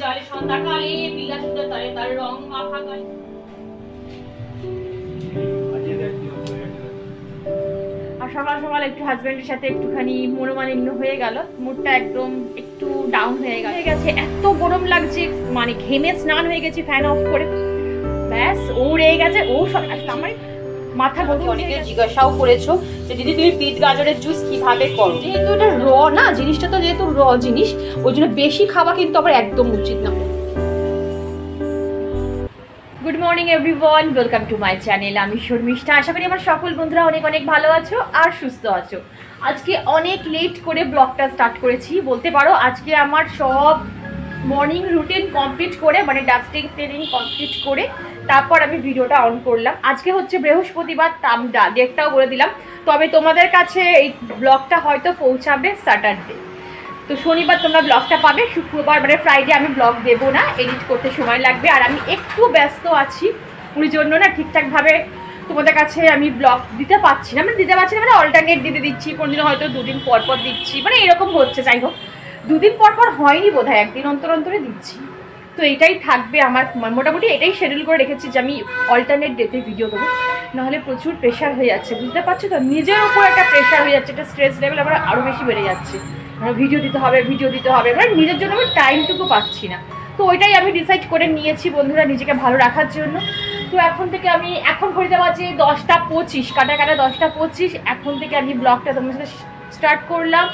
জলে সন্ধ্যাকালে বিলাসিত তরে তার রং মাখা গায়ে। আর সকাল সকাল একটু হাজবেন্ডের সাথে একটুখানি মনোমালিন্য হয়ে গেল, মুডটা একদম একটু ডাউন হয়ে গেছে। এত গরম লাগছে, মানে ঘেমে স্নান হয়ে গেছি ফ্যান অফ করে, ব্যাস ও রয়ে গেছে। ও সব আমার মাথা গরম। অনেকে জিজ্ঞাসাও করেছো যে দিদি তুমি বিট গাজরের জুস কিভাবে করো, যেহেতু এটা র না জিনিসটা, তো যেহেতু র জিনিস ওই জন্য বেশি খাওয়া কিন্তু আবার একদম উচিত না। Good morning everyone, welcome to my channel. আমি শর্মিষ্ঠা। আশা করি আমার সকল বন্ধুরা অনেক অনেক ভালো আছো আর সুস্থ আছো। আজকে অনেক লেট করে ব্লগটা স্টার্ট করেছি বলতে পারো। আজকে আমার সব মর্নিং রুটিন কমপ্লিট করে, মানে ডাস্টিং ক্লিনিং কমপ্লিট করে তারপর আমি ভিডিওটা অন করলাম। আজকে হচ্ছে বৃহস্পতিবার, ডেটটাও বলে দিলাম। তবে তোমাদের কাছে এই ব্লগটা হয়তো পৌঁছাবে স্যাটারডে, তো শনিবার তোমরা ব্লগটা পাবে। শুক্রবার মানে ফ্রাইডে আমি ব্লগ দেবো না, এডিট করতে সময় লাগবে। আর আমি একটু ব্যস্ত আছি, ওই জন্য না ঠিকঠাকভাবে তোমাদের কাছে আমি ব্লগ দিতে পারছি না। মানে অল্টারনেট দিচ্ছি, কোনোদিনও হয়তো দুদিন পর পর দিচ্ছি, মানে এরকম হচ্ছে। যাই হোক, দুদিন পর পর হয়নি বোধহয়, একদিন অন্তর অন্তরে দিচ্ছি। তো এটাই থাকবে আমার, মোটামুটি এটাই শিডিউল করে রেখেছি যে আমি অল্টারনেট ডেতে ভিডিও দেবো। নাহলে প্রচুর প্রেশার হয়ে যাচ্ছে, বুঝতে পারছো তো, নিজের উপর একটা প্রেশার হয়ে যাচ্ছে, একটা স্ট্রেস লেভেল আমার আরও বেশি বেড়ে যাচ্ছে। ভিডিও দিতে হবে, মানে নিজের জন্য আমি টাইমটুকু পাচ্ছি না। তো ওইটাই আমি ডিসাইড করে নিয়েছি বন্ধুরা, নিজেকে ভালো রাখার জন্য। তো এখন থেকে আমি, এখন ঘড়িতে বাজে 10টা 25, কাটা 10টা 25, এখন থেকে আমি ব্লগটা তোমাদের সাথে স্টার্ট করলাম।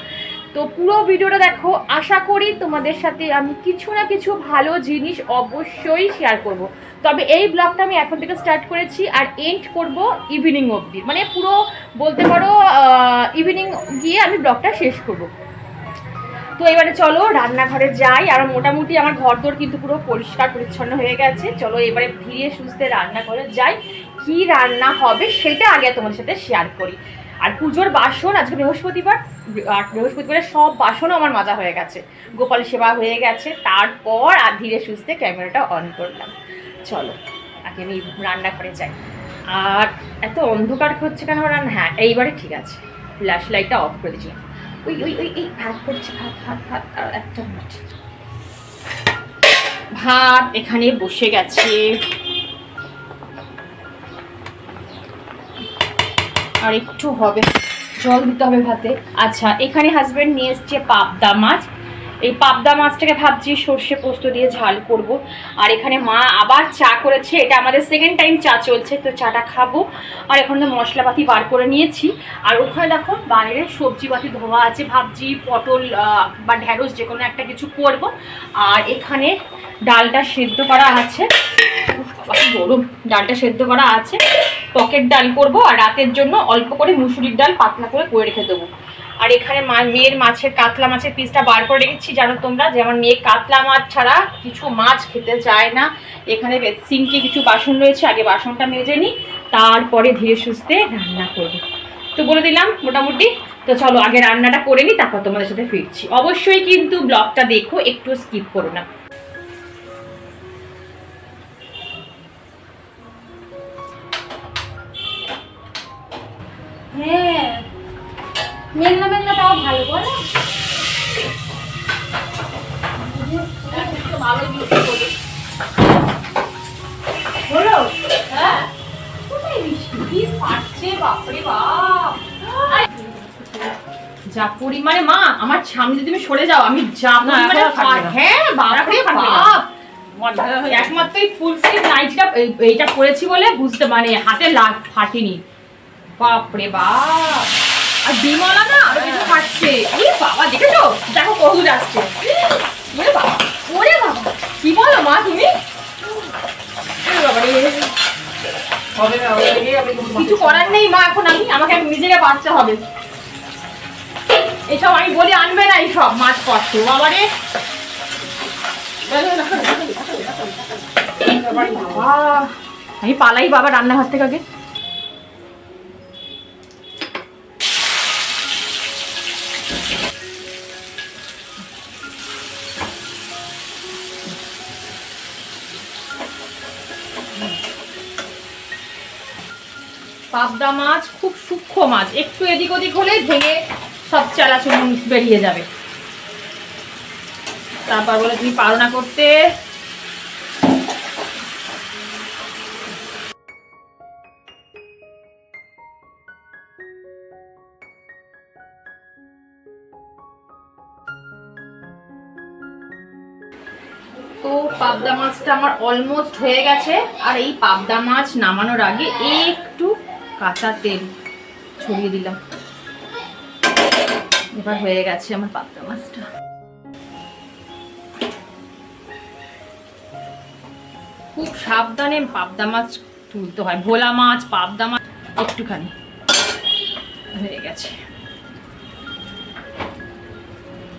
তো পুরো ভিডিওটা দেখো, আশা করি তোমাদের সাথে আমি কিছু না কিছু ভালো জিনিস অবশ্যই শেয়ার করব। তবে এই ব্লগটা আমি এখন থেকে স্টার্ট করেছি আর এন্ড করব ইভিনিং অবধি, মানে পুরো বলতে পারো ইভিনিং গিয়ে আমি ব্লগটা শেষ করব। তো এবারে চলো রান্নাঘরে যাই। আর মোটামুটি আমার ঘরদোর কিন্তু পুরো পরিষ্কার পরিচ্ছন্ন হয়ে গেছে। চলো এবারে ধীরে সুস্থে রান্না করে যাই। কি রান্না হবে সেটা আগে তোমাদের সাথে শেয়ার করি। আর পুজোর বাসন, আজকে বৃহস্পতিবার, আর বৃহস্পতিবারের সব বাসনও আমার মাজা হয়ে গেছে, গোপাল সেবা হয়ে গেছে। তারপর আর ধীরে সুস্থে ক্যামেরাটা অন করলাম। চলো আগে আমি রান্নাঘরে যাই। আর এত অন্ধকার হচ্ছে কেন রান্না? হ্যাঁ এইবারে ঠিক আছে, ফ্ল্যাশ লাইটটা অফ করে দিয়েছিলাম। ওই ওই ওই এই ভাত করছে, ভাত আর একটা মিনিট। ভাত এখানে বসে গেছে, আর একটু হবে, জল দিতে হবে ভাতে। আচ্ছা, এখানে হাজবেন্ড নিয়ে এসছে পাবদা মাছ। এই পাবদা মাছটাকে ভাবছি সর্ষে পোস্ত দিয়ে ঝাল করব। আর এখানে মা আবার চা করেছে, এটা আমাদের সেকেন্ড টাইম চা চলছে, তো চাটা খাবো। আর এখন তো মশলাপাতি বার করে নিয়েছি। আর ওখানে দেখো বাইরে সবজিপাতি ধোয়া আছে, ভাবছি পটল বা ঢেঁড়স যে কোনো একটা কিছু করব। আর এখানে ডালটা সেদ্ধ করা আছে, গরম, ডালটা সেদ্ধ করা আছে, পকেট ডাল করব। আর রাতের জন্য অল্প করে মুসুরির ডাল পাতলা করে রেখে দেবো। আর এখানে মেয়ের মাছের, কাতলা মাছের পিসটা বার করে রেখেছি। জানো তোমরা যে আমার মেয়ে কাতলা মাছ ছাড়া কিছু মাছ খেতে চায় না। এখানে সিঙ্কে কিছু বাসন রয়েছে, আগে বাসনটা মেজে নিই, তারপরে ধীরে সুস্থে রান্না করবো। তো বলে দিলাম মোটামুটি। তো চলো আগে রান্নাটা করে নিই, তারপর তোমাদের সাথে ফিরছি। অবশ্যই কিন্তু ব্লগটা দেখো, একটু স্কিপ করো না। হ্যাঁ, মেঘলা মেঘলা তাও ভালো বলো। হলো? হ্যাঁ, কোথায় বৃষ্টি? কি ফাটছে, বাপরে বাপ! যা পরিমাণে, মা আমার সামনে যদি তুমি সরে যাও, আমি যা পরিমাণে, হ্যাঁ বাপরে বাপ! একমাত্র এই ফুল স্লিভ নাইটিটা এইটা পরেছি বলে বুঝতে, মানে হাতে ফাটেনি। বাপরে বাপ! আর বিমলা না আরো কিছু ফাটছে। বাবা দেখেছো, দেখো কত আসছে। ওরে বাবা, ওরে বাবা, কি বলো মা তুমি? কিছু করার নেই মা, এখন আমাকে নিজেকে বাঁচতে হবে। এসব আমি বলি আনবে না, এইসব মাছ কষ্ট। বাবারে আমি পালাই বাবা রান্নাঘর থেকে আগে। পাবদা মাছ খুব সূক্ষ্ম মাছ, একটু এদিক ওদিক হলেই ভেঙে সব চালাচুর বেরিয়ে যাবে। তারপর বলে তুমি পারো না করতে। তো পাবদা মাছটা আমার অলমোস্ট হয়ে গেছে। আর এই পাবদা মাছ নামানোর আগে একটু কাঁচা তেল ছড়িয়ে দিলাম। এবার হয়ে গেছে আমার পাবদা মাছটা। খুব সাবধানে পাবদা মাছ তুলতে হয়, ভোলা মাছ পাবদা মাছ একটুখানি হয়ে গেছে।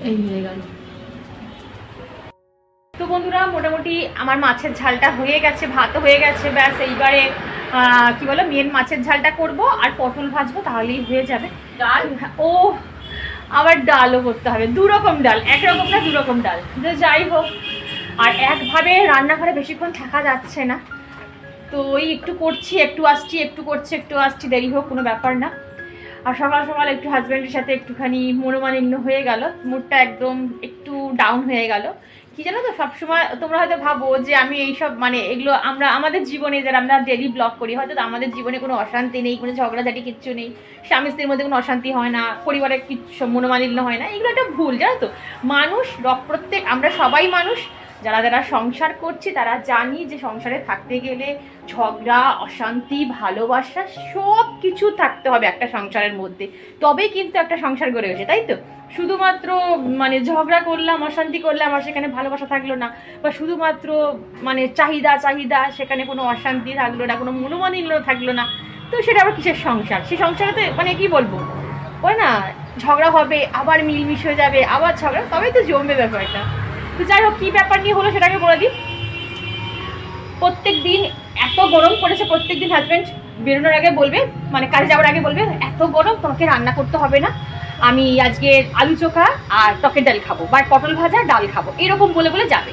এই হয়ে গেল। তো বন্ধুরা মোটামুটি আমার মাছের ঝালটা হয়ে গেছে, ভাতও হয়ে গেছে। ব্যাস এইবারে কি বলো মেন মাছের ঝালটা করব আর পটল ভাজবো, তাহলেই হয়ে যাবে। ডাল, ও আবার ডালও করতে হবে, দুরকম ডাল, একরকম না দুরকম ডাল। যাই হোক, আর একভাবে রান্নাঘরে বেশিক্ষণ থাকা যাচ্ছে না, তো ওই একটু করছি একটু আসছি, একটু করছি একটু আসছি, দেরি হোক কোনো ব্যাপার না। আর সকাল সকাল একটু হাজব্যান্ডের সাথে একটুখানি মনোমালিন্য হয়ে গেল, মুডটা একদম একটু ডাউন হয়ে গেল। কি জানো তো, সবসময় তোমরা হয়তো ভাবো যে আমি এইসব মানে এগুলো আমরা আমাদের জীবনে যারা আমরা ডেলি ব্লগ করি, হয়তো আমাদের জীবনে কোনো অশান্তি নেই, কোনো ঝগড়াঝাটি কিচ্ছু নেই, স্বামী স্ত্রীর মধ্যে কোনো অশান্তি হয় না, পরিবারে কিছু মনোমালিন্য হয় না, এগুলো একটা ভুল। জানো তো, মানুষ প্রত্যেক আমরা সবাই মানুষ, যারা যারা সংসার করছি তারা জানি যে সংসারে থাকতে গেলে ঝগড়া, অশান্তি, ভালোবাসা সব কিছু থাকতে হবে একটা সংসারের মধ্যে, তবেই কিন্তু একটা সংসার গড়ে ওঠে, তাই তো? শুধুমাত্র মানে ঝগড়া করলাম, অশান্তি করলাম আর সেখানে ভালোবাসা থাকলো না, বা শুধুমাত্র মানে চাহিদা সেখানে কোনো অশান্তি থাকলো না, কোনো মনোমালিন্য থাকলো না, তো সেটা আবার কিসের সংসার? সেই সংসারে তো মানে কি বলবো, ওই না ঝগড়া হবে আবার মিলমিশ হয়ে যাবে, আবার ঝগড়া, তবেই তো জমবে ব্যাপারটা। তো যাই হোক, কী ব্যাপার নিয়ে হলো সেটাকে বলে দিই। প্রত্যেক দিন এত গরম পড়েছে, প্রত্যেক দিন হাজব্যান্ড বেরোনোর আগে বলবে, মানে কাজে যাওয়ার আগে বলবে, এত গরম তোমাকে রান্না করতে হবে না, আমি আজকে আলু চোখা আর টকের ডাল খাবো বা পটল ভাজা ডাল খাবো, এরকম বলে বলে যাবে।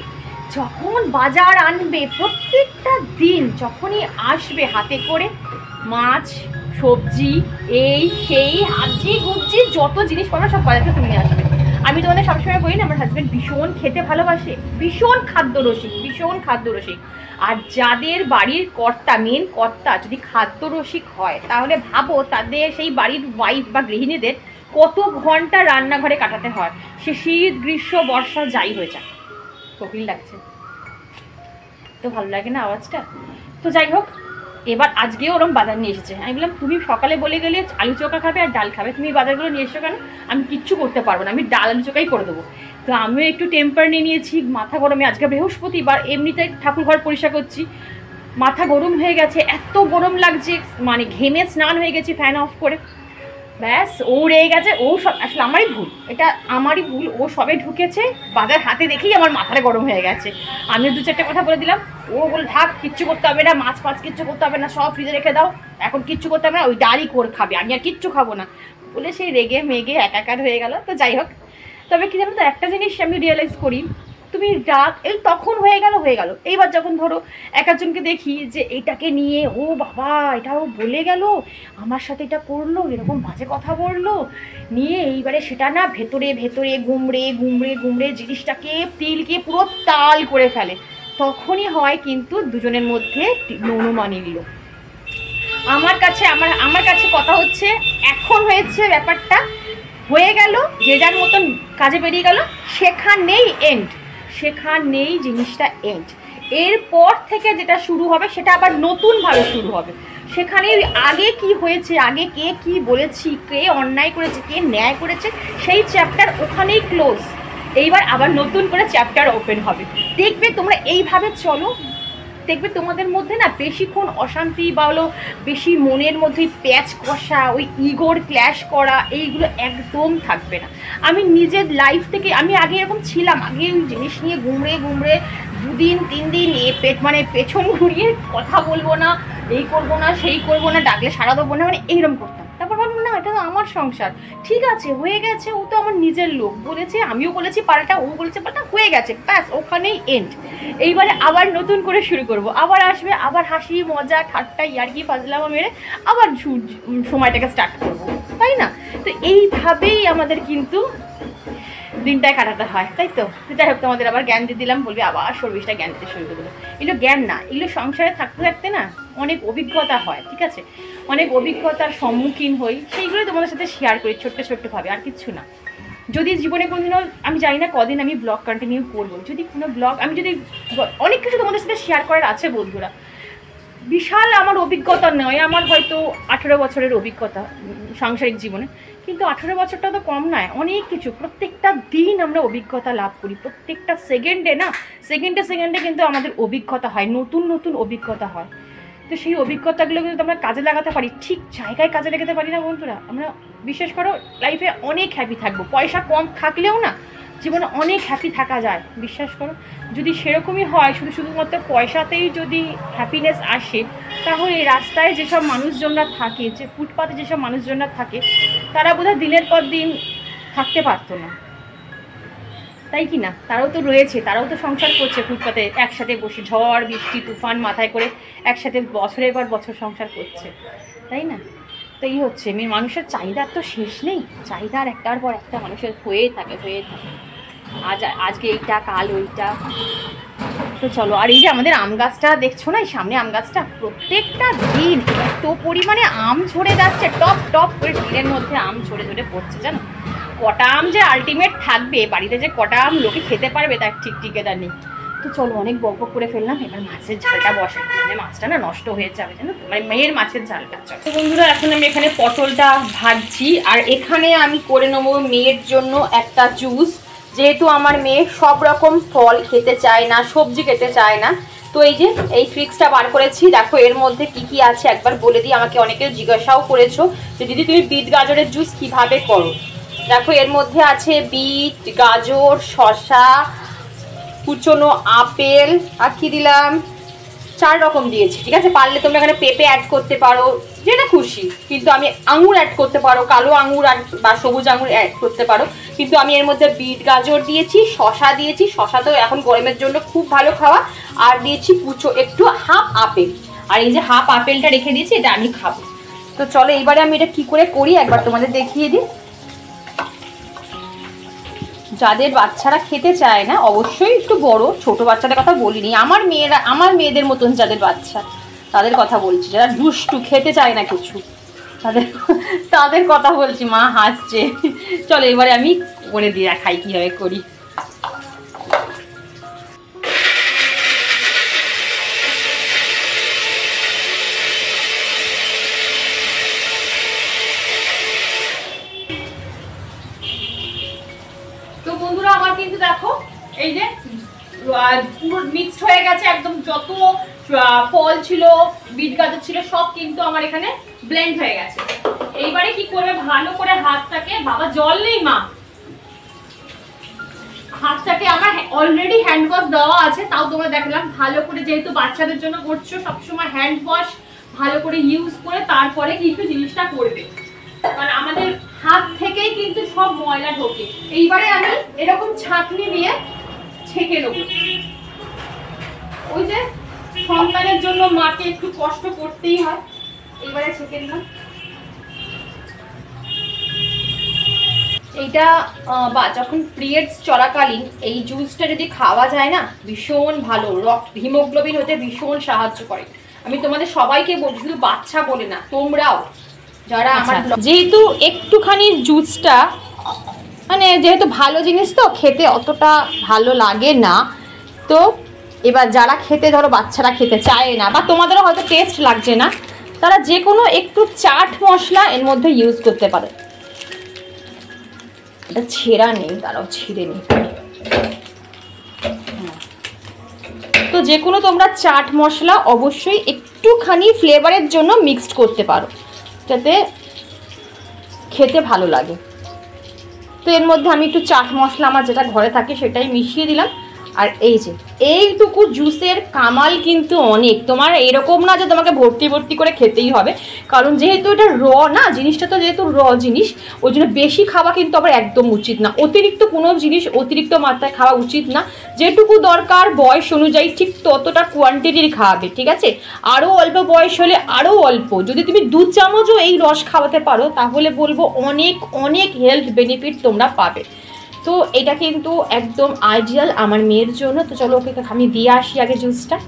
যখন বাজার আনবে প্রত্যেকটা দিন, যখনই আসবে হাতে করে মাছ সবজি এই সেই হাজি গুজি যত জিনিসপত্র সব বাজার থেকে তুমি আসবে। আমি তোমাদের সবসময় বলি না, আমার হাজব্যান্ড ভীষণ খেতে ভালোবাসে, ভীষণ খাদ্যরসিক। আর যাদের বাড়ির কর্তা, মেন কর্তা যদি খাদ্যরসিক হয়, তাহলে ভাবো তাদের সেই বাড়ির ওয়াইফ বা গৃহিণীদের কত ঘন্টা রান্নাঘরে কাটাতে হয়, সে শীত গ্রীষ্ম বর্ষা যাই হয়ে যায়। কোকিল লাগছে তো, ভালো লাগে না আওয়াজটা? তো যাই হোক, এবার আজকেও ওরম বাজার নিয়ে এসেছে। আমি বললাম তুমি সকালে বলে গেলে আলু চোখা খাবে আর ডাল খাবে, তুমি বাজারগুলো নিয়ে এসো কেন? আমি কিচ্ছু করতে পারবো না, আমি ডাল আলু চোখাই করে দেবো। তো আমিও একটু টেম্পার নিয়ে নিয়েছি, মাথা গরমে, আজকে বৃহস্পতিবার, এমনিতে ঠাকুর ঘর পরিষ্কার করছি, মাথা গরম হয়ে গেছে, এত গরম লাগছে, মানে ঘেমে স্নান হয়ে গেছি ফ্যান অফ করে। ব্যাস ও রেগে গেছে, ও সব আসলে আমারই ভুল, এটা আমারই ভুল, ও সবে ঢুকেছে, বাজার হাতে দেখেই আমার মাথাটা গরম হয়ে গেছে। আমিও দু চারটে কথা বলে দিলাম, ও বলে থাক কিচ্ছু করতে হবে না, মাছ ফাছ কিচ্ছু করতে হবে না, সব ফ্রিজে রেখে দাও, এখন কিচ্ছু করতে হবে না, ওই ডালই করে খাবে, আমি আর কিচ্ছু খাবো না বলে সেই রেগে মেগে একাকার হয়ে গেল। তো যাই হোক, তবে কি জানো তো, একটা জিনিস আমি রিয়েলাইজ করি, তুমি রাগ এই তখন হয়ে গেল, এইবার যখন ধরো এক একজনকে দেখি যে এটাকে নিয়ে ও বাবা এটাও বলে গেল, আমার সাথে এটা করলো, এরকম বাজে কথা বললো নিয়ে, এইবারে সেটা না ভেতরে গুমড়ে জিনিসটাকে তিলকে পুরো তাল করে ফেলে, তখনই হয় কিন্তু দুজনের মধ্যে মনোমালিন্য। আমার কাছে কথা হচ্ছে, এখন হয়েছে ব্যাপারটা, হয়ে গেল, যে যার মতন কাজে বেরিয়ে গেল, সেখানেই জিনিসটা এন্ড। এরপর থেকে যেটা শুরু হবে সেটা আবার নতুনভাবে শুরু হবে। সেখানে আগে কি হয়েছে, আগে কে কি বলেছি, কে অন্যায় করেছে, কে ন্যায় করেছে, সেই চ্যাপ্টার ওখানেই ক্লোজ। এইবার আবার নতুন করে চ্যাপ্টার ওপেন হবে। দেখবে তোমরা এইভাবে চলো, দেখবে তোমাদের মধ্যে না বেশিক্ষণ অশান্তি বা হলো বেশি মনের মধ্যে প্যাচ কষা, ওই ইগোর ক্ল্যাশ করা, এইগুলো একদম থাকবে না। আমি নিজের লাইফ থেকে, আমি আগে এরকম ছিলাম, আগে ওই জিনিস নিয়ে গুমড়ে দুদিন 3 দিন পেছন ঘুরিয়ে কথা বলবো না, এই করবো না, সেই করবো না, ডাকলে সারা দেবো না, মানে এইরকম করতাম। তারপর ভাবলাম না, এটা তো আমার সংসার, ঠিক আছে হয়ে গেছে, ও তো আমার নিজের লোক, বলেছে আমিও বলেছি পাল্টা, ও বলেছে পাল্টা, হয়ে গেছে, ব্যাস ওখানেই এন্ড। এইবারে আবার নতুন করে শুরু করব, আবার আসবে, আবার হাসি মজা ঠাট্টা ইয়ার্কি ফাজলামো মেরে আবার সময়টাকে স্টার্ট করবো, তাই না? তো এইভাবেই আমাদের কিন্তু দিনটায় কাটাতে হয়, তাই তো? যাই হোক, তোমাদের আবার জ্ঞান দিয়ে দিলাম, বলবি আবার শর্মিষ্ঠা জ্ঞান দিতে শুরু করে দিল। এগুলো জ্ঞান না, এগুলো সংসারে থাকতে থাকতে না অনেক অভিজ্ঞতা হয়, ঠিক আছে? অনেক অভিজ্ঞতার সম্মুখীন হই, সেইগুলোই তোমাদের সাথে শেয়ার করি ছোট্ট ছোট্টভাবে, আর কিচ্ছু না। যদি জীবনে কোনোদিনও, আমি জানি না কদিন আমি ব্লগ কন্টিনিউ করবো, যদি কোনো ব্লগ আমি যদি অনেক কিছু তোমাদের সাথে শেয়ার করার আছে বন্ধুরা। বিশাল আমার অভিজ্ঞতা নয়, আমার হয়তো 18 বছরের অভিজ্ঞতা সাংসারিক জীবনে, কিন্তু 18 বছরটা তো কম নয়, অনেক কিছু। প্রত্যেকটা দিন আমরা অভিজ্ঞতা লাভ করি, প্রত্যেকটা সেকেন্ডে না, সেকেন্ডে সেকেন্ডে কিন্তু আমাদের অভিজ্ঞতা হয়, নতুন নতুন অভিজ্ঞতা হয়। তো সেই অভিজ্ঞতাগুলো কিন্তু আমরা কাজে লাগাতে পারি, ঠিক জায়গায় কাজে লাগাতে পারি না বন্ধুরা, আমরা বিশেষ করে লাইফে অনেক হ্যাপি থাকবো। পয়সা কম থাকলেও না জীবনে অনেক হ্যাপি থাকা যায়, বিশ্বাস করো। যদি সেরকমই হয়, শুধুমাত্র পয়সাতেই যদি হ্যাপিনেস আসে, তাহলে রাস্তায় যেসব মানুষজনরা থাকে, যে ফুটপাতে যেসব মানুষজনরা থাকে, তারা বোধহয় দিনের পর দিন থাকতে পারতো না, তাই কি না? তারাও তো রয়েছে, তারাও তো সংসার করছে ফুটপাতে, একসাথে বসে ঝড় বৃষ্টি তুফান মাথায় করে একসাথে বছরের পর বছর সংসার করছে, তাই না? তো এই হচ্ছে মানুষের চাহিদার তো শেষ নেই, চাহিদার একটার পর একটা মানুষের হয়েই থাকে। আজকে এইটা, কাল ওইটা। তো চলো, আর এই যে আমাদের আম গাছটা দেখছো না, এই সামনে আম গাছটা, প্রত্যেকটা দিন এত পরিমাণে আম ঝরে যাচ্ছে, টপ টপ করে টিনের মধ্যে আম ঝরে ঝরে পড়ছে, জানো? কটা আম যে আলটিমেট থাকবে বাড়িতে, যে কটা আম লোকে খেতে পারবে তার ঠিক ঠিকাদার নেই। তো চলো, অনেক বক করে ফেললাম, এবার মাছের ঝালটা বসাই। মানে মাছটা না নষ্ট হয়ে যাবে, জানো তো, মানে মেয়ের মাছের ঝালটা। চলো তো বন্ধুরা, এখন আমি এখানে পটলটা ভাজছি, আর এখানে আমি করে নেবো মেয়ের জন্য একটা জুস। যেহেতু আমার মেয়ে সব রকম ফল খেতে চায় না, সবজি খেতে চায় না, তো এই যে এই ট্রিক্সটা বার করেছি। দেখো এর মধ্যে কি কি আছে একবার বলে দিই, আমাকে অনেকে জিজ্ঞাসাও করেছো যে দিদি তুমি বিট গাজরের জুস কিভাবে করো। দেখো এর মধ্যে আছে বিট, গাজর, শসা, কুচনো আপেল, আর কি দিলাম, 4 রকম দিয়েছি, ঠিক আছে? পারলে তোমরা এখানে পেঁপে অ্যাড করতে পারো, যেটা খুশি, কিন্তু আমি আঙুর অ্যাড করতে পারো, কালো আঙুর বা সবুজ আঙুর অ্যাড করতে পারো, কিন্তু আমি এর মধ্যে বিট গাজর দিয়েছি, শসা দিয়েছি, শসা তো এখন গরমের জন্য খুব ভালো খাওয়া, আর দিয়েছি একটু হাফ আপেল, আর এই যে হাফ আপেলটা রেখে দিয়েছি, এটা আমি খাবো। তো চলো এইবারে আমি এটা কি করে করি একবার তোমাদের দেখিয়ে দিই। যাদের বাচ্চারা খেতে চায় না, অবশ্যই একটু বড় ছোট বাচ্চাদের কথা বলিনি, আমার মেয়েদের মতন যাদের বাচ্চা, তাদের কথা বলছি, যারা দুষ্টু খেতে চায় না কিছু, তাদের কথা বলছি। মা হাসছে। চলো এবারে আমি করে দিয়ে দেখাই কিভাবে করি। তো বন্ধুরা, আমার কিন্তু দেখো এই যে পুরো মিক্সড হয়ে গেছে একদম, যত ফল ছিল, বিট গাজর ছিল, সব কিন্তু আমার এখানে ব্লেন্ড হয়ে গেছে। এইবারে কি করবে, ভালো করে হাতটাকে, বাবা জল নেই মা, হাতটাকে আমার অলরেডি হ্যান্ড ওয়াশ দেওয়া আছে, তাও তোমরা দেখলাম, ভালো করে, যেহেতু বাচ্চাদের জন্য করছো, সবসময় হ্যান্ড ওয়াশ ভালো করে ইউজ করে তারপরে কিন্তু জিনিসটা করবে, কারণ আমাদের হাত থেকেই কিন্তু সব ময়লা ঢোকে। এইবারে আমি এরকম ছাঁকনি দিয়ে ছেঁকে নেব। ওই যে সন্তানের জন্য মাকে একটু কষ্ট করতেই হয়, এইবারে ছেঁকে নিলাম। এইটা বা যখন পিরিয়ডস চলাকালীন এই জুসটা যদি খাওয়া যায় না, ভীষণ ভালো, হিমোগ্লোবিন হতে ভীষণ সাহায্য করে। আমি তোমাদের সবাইকে বলছি, শুধু বাচ্চা বলে না, তোমরাও যারা আমার, যেহেতু একটুখানি জুসটা মানে যেহেতু ভালো জিনিস তো খেতে অতটা ভালো লাগে না, তো এবার যারা খেতে, ধরো বাচ্চারা খেতে চায় না, বা তোমাদেরও হয়তো টেস্ট লাগছে না, তারা যে কোনো একটু চাট মশলা এর মধ্যে ইউজ করতে পারে। এটা ছেঁড়া নেই, তারাও ছিঁড়ে নেই। তো যে কোনো তোমরা চাট মশলা অবশ্যই একটুখানি ফ্লেভারের জন্য মিক্সড করতে পারো, যাতে খেতে ভালো লাগে। তো এর মধ্যে আমি একটু চাট মশলা আমার যেটা ঘরে থাকে সেটাই মিশিয়ে দিলাম। আর এই যে এইটুকু জুসের কামাল কিন্তু অনেক, তোমার এরকম না যে তোমাকে ভর্তি ভর্তি করে খেতেই হবে, কারণ যেহেতু এটা র না, জিনিসটা তো যেহেতু র জিনিস, ওই জন্য বেশি খাওয়া কিন্তু আবার একদম উচিত না, অতিরিক্ত কোনো জিনিস অতিরিক্ত মাত্রায় খাওয়া উচিত না। যেটুকু দরকার বয়স অনুযায়ী ঠিক ততটা কোয়ান্টিটির খাওয়াবে, ঠিক আছে? আরও অল্প বয়স হলে আরও অল্প, যদি তুমি 2 চামচও এই রস খাওয়াতে পারো, তাহলে বলবো অনেক অনেক হেলথ বেনিফিট তোমরা পাবে। তো এটা কিন্তু একদম আইডিয়াল আমার মেয়ের জন্য। তো চলো ওকে আমি দিয়ে আসি আগে জুসটা।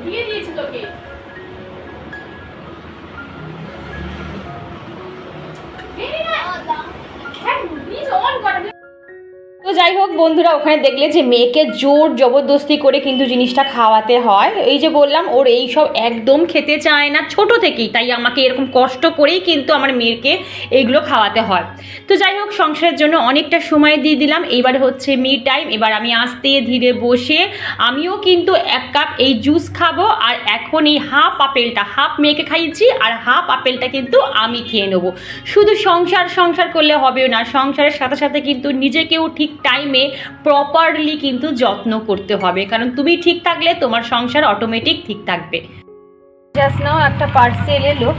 দিয়ে দিয়েছি তোকে। তো যাই হোক বন্ধুরা, ওখানে দেখলে যে মেয়েকে জোর জবরদস্তি করে কিন্তু জিনিসটা খাওয়াতে হয়। এই যে বললাম ওর এই সব একদম খেতে চায় না ছোট থেকেই, তাই আমাকে এরকম কষ্ট করেই কিন্তু আমার মেয়েকে এইগুলো খাওয়াতে হয়। তো যাই হোক, সংসারের জন্য অনেকটা সময় দিয়ে দিলাম। এইবারে হচ্ছে মি টাইম। এবার আমি আস্তে ধীরে বসে আমিও কিন্তু 1 কাপ এই জুস খাবো। আর এখন এই হাফ আপেলটা হাফ মেয়েকে খাইয়েছি, আর হাফ আপেলটা কিন্তু আমি খেয়ে নেবো। শুধু সংসার করলে হবে না, সংসারের সাথে সাথে কিন্তু নিজেকেও ঠিক টাইমে প্রপারলি কিন্তু যত্ন করতে হবে, কারণ তুমি ঠিক থাকলে তোমার সংসার অটোমেটিক ঠিক থাকবে। জাস্ট নাও একটা পার্সেল এলো,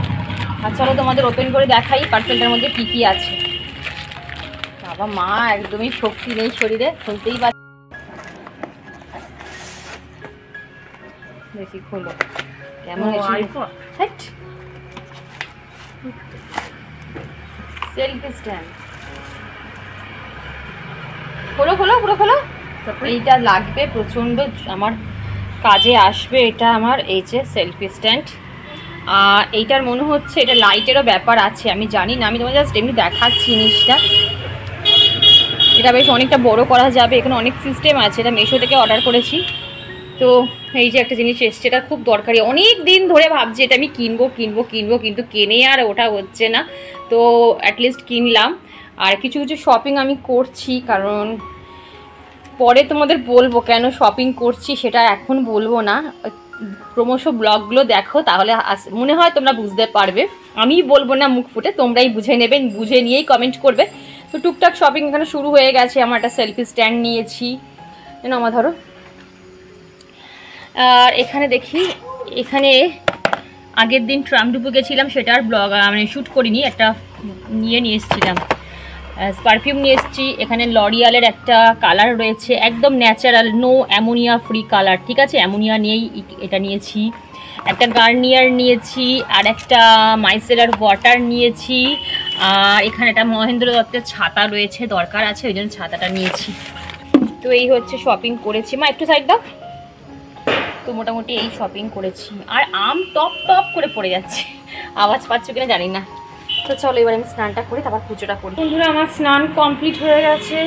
আর চলো তোমাদের ওপেন করে দেখাই পার্সেলটার মধ্যে কি কি আছে। বাবা মা একদমই শক্তি নেই শরীরে, খুলতেই পারছি। দেখি খোলো কেমন সেলফি স্ট্যান্ড। খোলো খোলো পুরো খোলো। এইটা লাগবে প্রচণ্ড, আমার কাজে আসবে এটা আমার। এই যে সেলফি স্ট্যান্ড, আর এইটার মনে হচ্ছে এটা লাইটেরও ব্যাপার আছে, আমি জানি না, আমি তোমার জাস্ট এমনি দেখাচ্ছি জিনিসটা। এটা বেশ অনেকটা বড় করা যাবে, এখানে অনেক সিস্টেম আছে। এটা মিশো থেকে অর্ডার করেছি। তো এই যে একটা জিনিস এসছে, এটা খুব দরকারি, অনেক দিন ধরে ভাবছি এটা আমি কিনবো কিন্তু কিনে আর ওটা হচ্ছে না। তো অ্যাটলিস্ট কিনলাম। আর কিছু কিছু শপিং আমি করছি, কারণ পরে তোমাদের বলবো কেন শপিং করছি, সেটা এখন বলবো না। ক্রমশ ব্লগগুলো দেখো, তাহলে মনে হয় তোমরা বুঝতে পারবে। আমি বলবো না মুখ ফুটে, তোমরাই বুঝে নেবে, বুঝে নিয়েই কমেন্ট করবে। তো টুকটাক শপিং এখানে শুরু হয়ে গেছে। আমার একটা সেলফি স্ট্যান্ড নিয়েছি, আমার ধরো। আর এখানে দেখি, এখানে আগের দিন ট্রামডুপু গেছিলাম, সেটার ব্লগ মানে শ্যুট করিনি, একটা নিয়ে এসেছিলাম পারফিউম নিয়ে এসেছি। এখানে লরিয়ালের একটা কালার রয়েছে, একদম natural, no ammonia free colour, ঠিক আছে, অ্যামোনিয়া নিয়েই এটা নিয়েছি। একটা গার্নিয়ার নিয়েছি, আর একটা মাইসেলার ওয়াটার নিয়েছি। আর এখানে একটা মহেন্দ্র দত্তের ছাতা রয়েছে, দরকার আছে, ওই জন্য ছাতাটা নিয়েছি। তো এই হচ্ছে শপিং করেছি। মা একটু সাইড দাও। তো মোটামুটি এই শপিং করেছি। আর আম টপ টপ করে পড়ে যাচ্ছে, আওয়াজ পাচ্ছ কিনা জানি না। তো চলো এবার আমি স্নানটা করি, তারপর পুজোটা করি। বন্ধুরা আমার স্নান কমপ্লিট হয়ে গেছে,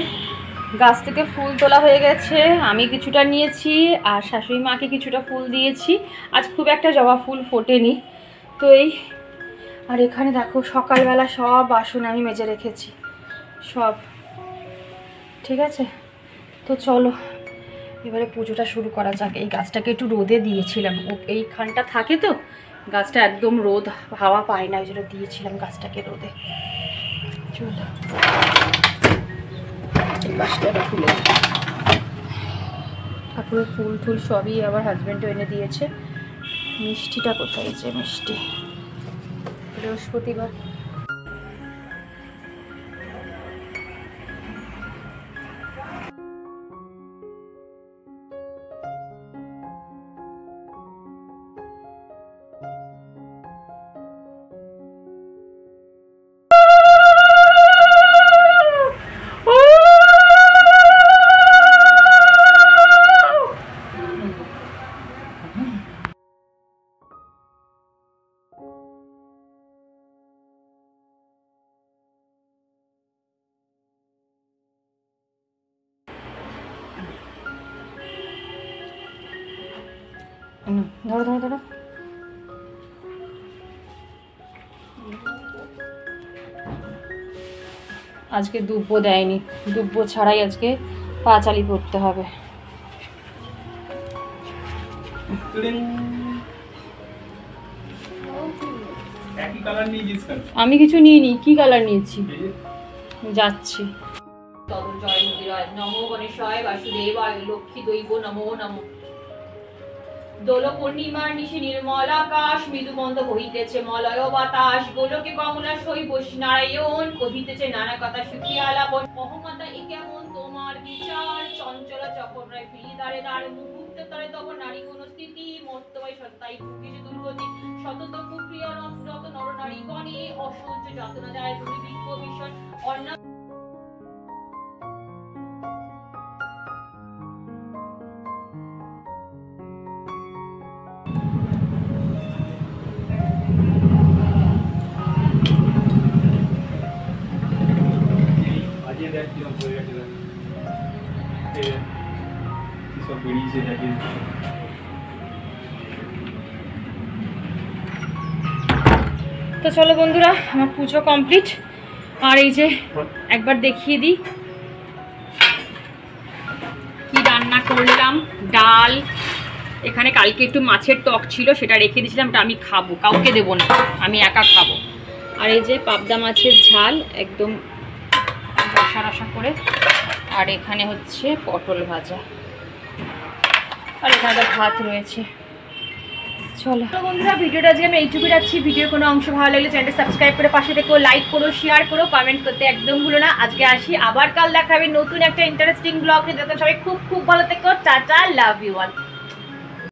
গাছ থেকে ফুল তোলা হয়ে গেছে, আমি কিছুটা নিয়েছি আর শাশুড়ি মাকে কিছুটা ফুল দিয়েছি। আজ খুব একটা জবা ফুল ফোটেনি। তো এই, আর এখানে দেখো সকালবেলা সব বাসন আমি মেজে রেখেছি সব, ঠিক আছে। তো চলো এবারে পুজোটা শুরু করা যাক। এই গাছটাকে একটু রোদে দিয়েছিলাম, এইখানটা থাকে তো গাছটা, একদম রোদ হাওয়া পায় না, ওই জন্য দিয়েছিলাম গাছটাকে রোদে। চলো এই গাছটা খুলে, ঠাকুরের ফুল টুল সবই আবার হাজব্যান্ডও এনে দিয়েছে। মিষ্টিটা কোথায়, যে মিষ্টি বৃহস্পতিবার। ধরো ধরো ধরো। আজকে দুব্বো দেয়নি, দুব্বো ছাড়াই আজকে পাঁচালি পড়তে হবে। আমি কিছু নিইনি, কি কালার নিয়েছি, যাচ্ছি। জয় নমো গণেশায় বাসুদেবায় লক্ষ্মী দৈব নমো নমো। দোল পূর্ণিমার নিশি নির্মল আকাশ, মৃদুমন্দ বহিতেছে মলয় বাতাস, গোলকে কমলা সই বসি নারায়ণ, কহিতেছে নানা কথা সুখী আলাপন। মহামাতা এ কেমন তোমার বিচার, চঞ্চলা চক্রায় ফিরি দাঁড়ে দাঁড়, মুহূর্তে তরে তব নারী কোন স্থিতি, মর্তবাই সত্তাই ভুগিছে দুর্গতি, শতত কুপ্রিয় রত নর নারী গণে, অসহ্য যাতনা যায় দুর্ভিক্ষ ভীষণ অন্য। তো চলো বন্ধুরা, আমার পুজো কমপ্লিট। আর এই যে একবার দেখিয়ে দিই কি রান্না করলাম। ডাল, এখানে কালকে একটু মাছের টক ছিল, সেটা রেখে দিয়েছিলাম, এটা আমি খাবো, কাউকে দেবো না, আমি একা খাবো। আর এই যে পাবদা মাছের ঝাল একদম রসা রসা করে, আর এখানে হচ্ছে পটল ভাজা, আর এখানে ভাত রয়েছে। চলো বন্ধুরা, ভিডিওটা আজকে আমি এইটুকু রাখছি। ভিডিওর কোনো অংশ ভালো লাগলে চ্যানেলটা সাবস্ক্রাইব করে পাশে থেকো, লাইক করো, শেয়ার করো, কমেন্ট করতে একদম ভুলো না। আজকে আসি, আবার কাল দেখা হবে নতুন একটা ইন্টারেস্টিং ব্লগ নিয়ে। সবাই খুব খুব ভালো থেকো, টাটা, লাভ ইউ অল।